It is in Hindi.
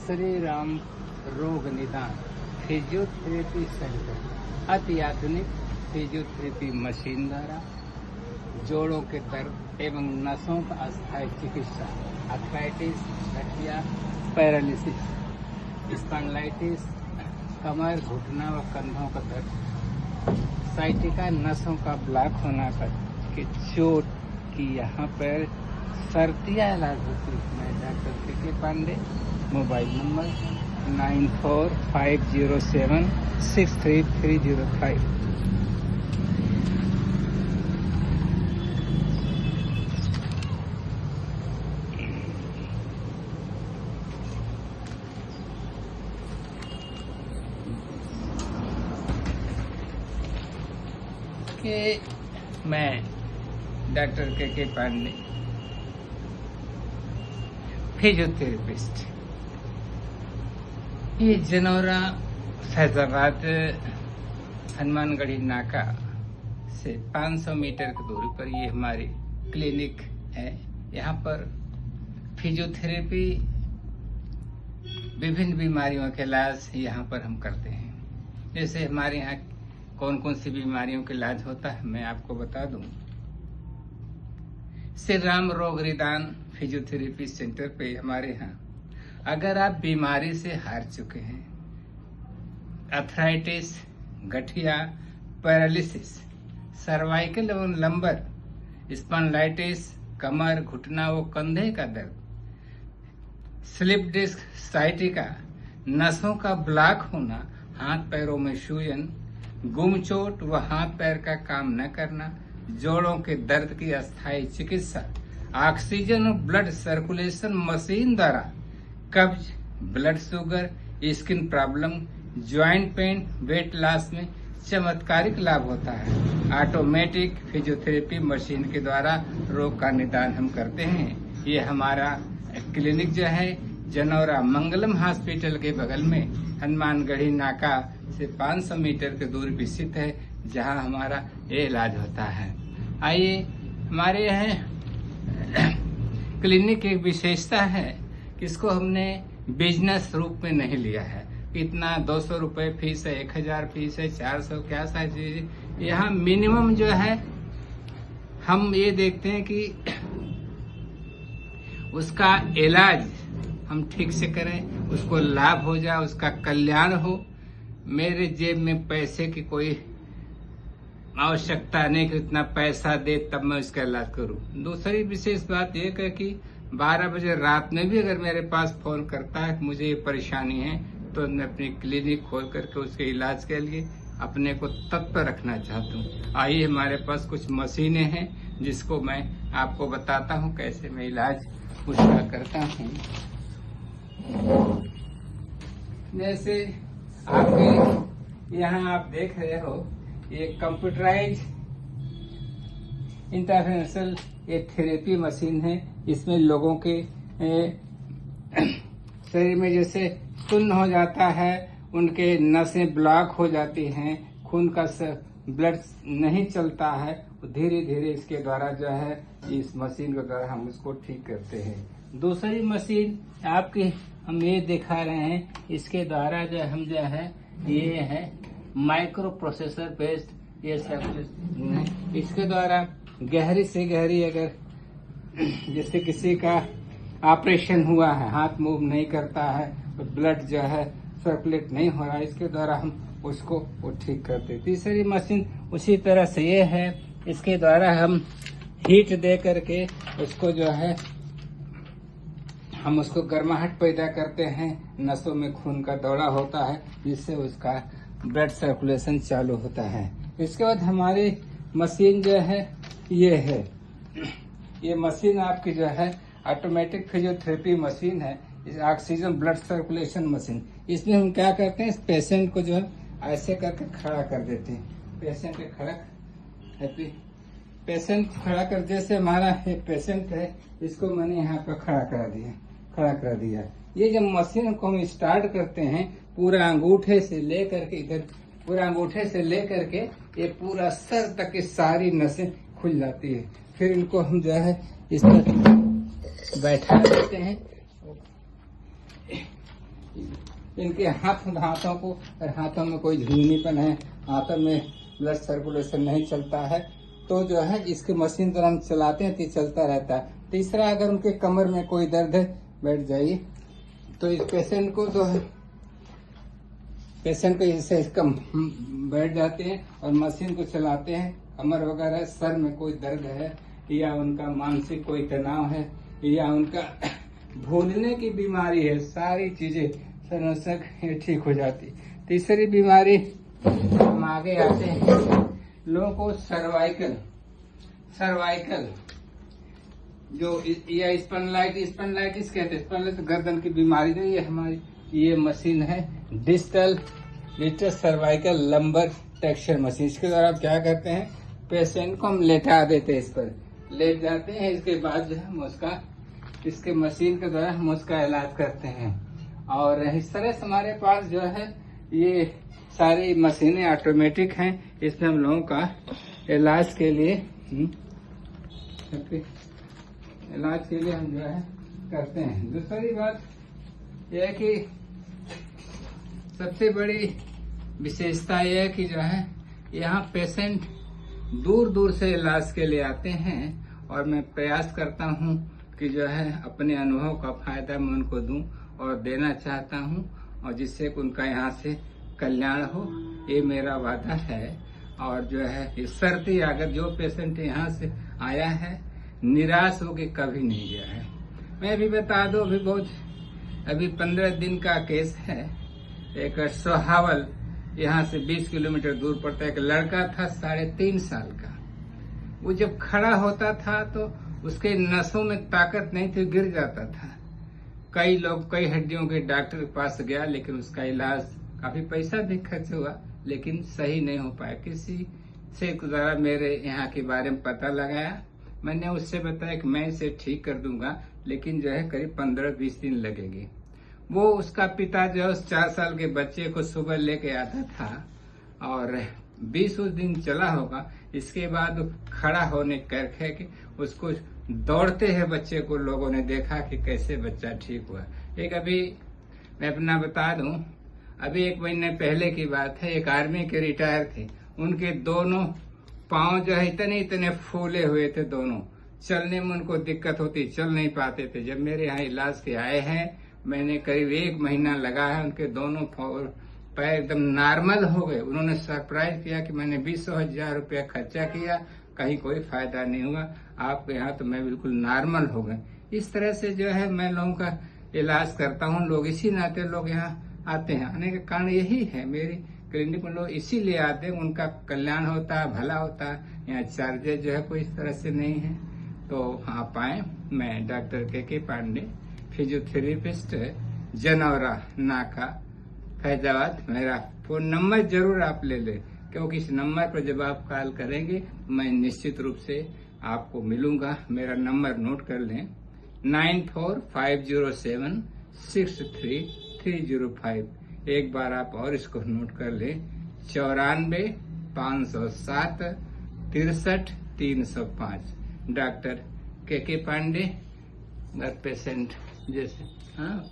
श्री राम रोग निदान फिजियोथेरेपी सेंटर अति आधुनिक फिजियोथेरेपी मशीन द्वारा जोड़ों के दर्द एवं नसों का अस्थायी चिकित्सा, आर्थराइटिस, गठिया, पैरालिसिस, स्पॉन्डिलाइटिस, कमर, घुटना व कंधों का दर्द, साइटिका, नसों का ब्लॉक होना के चोट की यहाँ पर सर्दियाँ इलाज होती है। मैं डॉक्टर के पांडे, मोबाइल नंबर 9450763305। कि मैं डॉक्टर के पांडे, फिजियोथेरेपिस्ट, ये जनौरा फैजाबाद हनुमानगढ़ी नाका से 500 मीटर की दूरी पर ये हमारी क्लिनिक है। यहाँ पर फिजियोथेरेपी, विभिन्न बीमारियों के इलाज यहाँ पर हम करते हैं। जैसे हमारे यहाँ कौन कौन सी बीमारियों का इलाज होता है मैं आपको बता दूं। श्री राम रोग निदान फिजियोथेरेपी सेंटर पे हमारे यहाँ अगर आप बीमारी से हार चुके हैं, अर्थराइटिस, गठिया, पैरालिसिस, सर्वाइकल एवं लंबर, स्पॉन्डिलाइटिस, कमर, घुटना व कंधे का दर्द, स्लिप डिस्क, साइटिका, नसों का ब्लॉक होना, हाथ पैरों में सूजन, गुम चोट व हाथ पैर का काम न करना, जोड़ों के दर्द की अस्थायी चिकित्सा, ऑक्सीजन और ब्लड सर्कुलेशन मशीन द्वारा कब्ज, blood sugar, skin problem, joint pain, weight loss में चमत्कारिक लाभ होता है। ऑटोमेटिक फिजियोथेरेपी मशीन के द्वारा रोग का निदान हम करते हैं। ये हमारा क्लिनिक जो है जनौरा मंगलम हॉस्पिटल के बगल में हनुमानगढ़ी नाका से 500 मीटर की दूरी पर स्थित है, जहां हमारा ये इलाज होता है। आइए, हमारे यहाँ क्लिनिक की एक विशेषता है कि इसको हमने बिजनेस रूप में नहीं लिया है। इतना 200 रुपए फीस है, 1000 फीस है, 400 क्या सारी चीज। यहाँ मिनिमम जो है हम ये देखते हैं कि उसका इलाज हम ठीक से करें, उसको लाभ हो जाए, उसका कल्याण हो। मेरे जेब में पैसे की कोई आवश्यकता नहीं कि इतना पैसा दे तब मैं उसका इलाज करूं। दूसरी विशेष बात यह है कि 12 बजे रात में भी अगर मेरे पास फोन करता है कि मुझे ये परेशानी है, तो मैं अपनी क्लिनिक खोल करके उसके इलाज के लिए अपने को तत्पर रखना चाहता हूँ। आइए, हमारे पास कुछ मशीनें हैं जिसको मैं आपको बताता हूँ कैसे मैं इलाज उसका करता हूँ। जैसे आपके यहाँ आप देख रहे हो, ये कंप्यूटराइज इंटरवेंशनल ये थेरेपी मशीन है। इसमें लोगों के शरीर में जैसे सुन्न हो जाता है, उनके नसें ब्लॉक हो जाती हैं, खून का ब्लड नहीं चलता है, धीरे धीरे इसके द्वारा जो है इस मशीन के द्वारा हम उसको ठीक करते हैं। दूसरी मशीन आपकी हम ये दिखा रहे हैं, इसके द्वारा जो हम जो है ये है माइक्रो प्रोसेसर बेस्ड ये सब है। इसके द्वारा गहरी से गहरी अगर जैसे किसी का ऑपरेशन हुआ है, हाथ मूव नहीं करता है, तो ब्लड जो है सर्कुलेट नहीं हो रहा है, इसके द्वारा हम उसको वो ठीक करते हैं। तीसरी मशीन उसी तरह से ये है, इसके द्वारा हम हीट दे करके उसको जो है हम उसको गर्माहट पैदा करते हैं, नसों में खून का दौरा होता है, जिससे उसका ब्लड सर्कुलेशन चालू होता है। इसके बाद हमारी मशीन जो है ये है, ये मशीन आपकी जो है ऑटोमेटिक फिजियोथेरेपी मशीन है, ऑक्सीजन ब्लड सर्कुलेशन मशीन। इसमें हम क्या करते हैं, इस पेशेंट को जो है ऐसे करके खड़ा कर देते हैं। पेशेंट खड़ा कर, जैसे हमारा एक पेशेंट है, इसको मैंने यहाँ पर खड़ा कर दिया। ये जब मशीन को हम स्टार्ट करते हैं, पूरा अंगूठे से लेकर के ये पूरा सर तक की सारी नसें खुल जाती है। फिर इनको हम जो है इस पर बैठा देते हैं। इनके हाथों को, हाथों में कोई झुंझुनीपन है, हाथों में ब्लड सर्कुलेशन नहीं चलता है, तो जो है इसके मशीन पर हम चलाते हैं तो चलता रहता है। तीसरा, अगर उनके कमर में कोई दर्द है, बैठ जाइए, तो इस पेशेंट को जो है, पेशेंट को इससे कम बैठ जाते हैं और मशीन को चलाते हैं। कमर वगैरह, सर में कोई दर्द है या उनका मानसिक कोई तनाव है या उनका भूलने की बीमारी है, सारी चीजें सर्वसक ये ठीक हो जाती। तीसरी बीमारी हम आगे आते हैं, लोगों को सर्वाइकल जो या स्पॉन्डिलाइटिस कहते हैं। स्पॉन्डिलाइटिस गर्दन की बीमारी जो ये हमारी ये मशीन है digital cervical lumbar texture machine. इसके द्वारा आप क्या करते हैं, पेशेंट को हम लेटा देते हैं, इस पर लेट जाते हैं। इसके बाद जो है हम उसका, इसके मशीन के द्वारा हम उसका इलाज करते हैं। और इस तरह से हमारे पास जो है ये सारी मशीनें ऑटोमेटिक हैं। इसमें हम लोगों का इलाज के लिए हम जो है करते हैं। दूसरी बात यह है कि सबसे बड़ी विशेषता यह है कि जो है यहाँ पेशेंट दूर दूर से इलाज के लिए आते हैं और मैं प्रयास करता हूँ कि जो है अपने अनुभव का फायदा मैं उनको दूं और देना चाहता हूँ, और जिससे उनका यहाँ से कल्याण हो, ये मेरा वादा है। और जो है इस शर्ती, अगर जो पेशेंट यहाँ से आया है निराश होके कभी नहीं गया है। मैं भी बता दूं, अभी 15 दिन का केस है। एक सोहावल यहाँ से 20 किलोमीटर दूर पड़ता है, एक लड़का था 3.5 साल का। वो जब खड़ा होता था तो उसके नसों में ताकत नहीं थी, गिर जाता था। कई हड्डियों के डॉक्टर के पास गया, लेकिन उसका इलाज काफी पैसा भी खर्च हुआ, लेकिन सही नहीं हो पाया। किसी से जरा मेरे यहाँ के बारे में पता लगाया, मैंने उससे बताया कि मैं इसे ठीक कर दूंगा, लेकिन जो है करीब 15-20 दिन लगेगी। वो उसका पिता जो है उस 4 साल के बच्चे को सुबह लेके आता था और 20 दिन चला होगा। इसके बाद खड़ा होने करके कि उसको दौड़ते हैं बच्चे को लोगों ने देखा कि कैसे बच्चा ठीक हुआ। एक अभी मैं अपना बता दूं, अभी 1 महीने पहले की बात है, एक आर्मी के रिटायर थे, उनके दोनों पांव जो है इतने फूले हुए थे, दोनों चलने में उनको दिक्कत होती, चल नहीं पाते थे। जब मेरे यहाँ इलाज के आए हैं, मैंने करीब 1 महीना लगा है, उनके दोनों पैर एकदम नॉर्मल हो गए। उन्होंने सरप्राइज किया कि मैंने 20,000 रुपया खर्चा किया, कहीं कोई फायदा नहीं हुआ, आपके यहाँ तो मैं बिल्कुल नॉर्मल हो गए। इस तरह से जो है मैं लोगों का इलाज करता हूँ। लोग इसी नाते लोग यहाँ आते हैं, आने का कारण यही है, मेरी क्लिनिक में लोग इसीलिए आते हैं, उनका कल्याण होता है, भला होता है। यहाँ चार्जेज जो है कोई इस तरह से नहीं है, तो आप आए। मैं डॉक्टर के पांडे, फिजियोथेरेपिस्ट, जनौरा नाका, फैजाबाद। मेरा फोन नंबर जरूर आप ले लें, क्योंकि इस नंबर पर जब आप कॉल करेंगे मैं निश्चित रूप से आपको मिलूंगा। मेरा नंबर नोट कर लें, 94,507-63305। एक बार आप और इसको नोट कर लें, 94,507-6305। डॉक्टर के पांडे, पेशेंट जैसे, हाँ।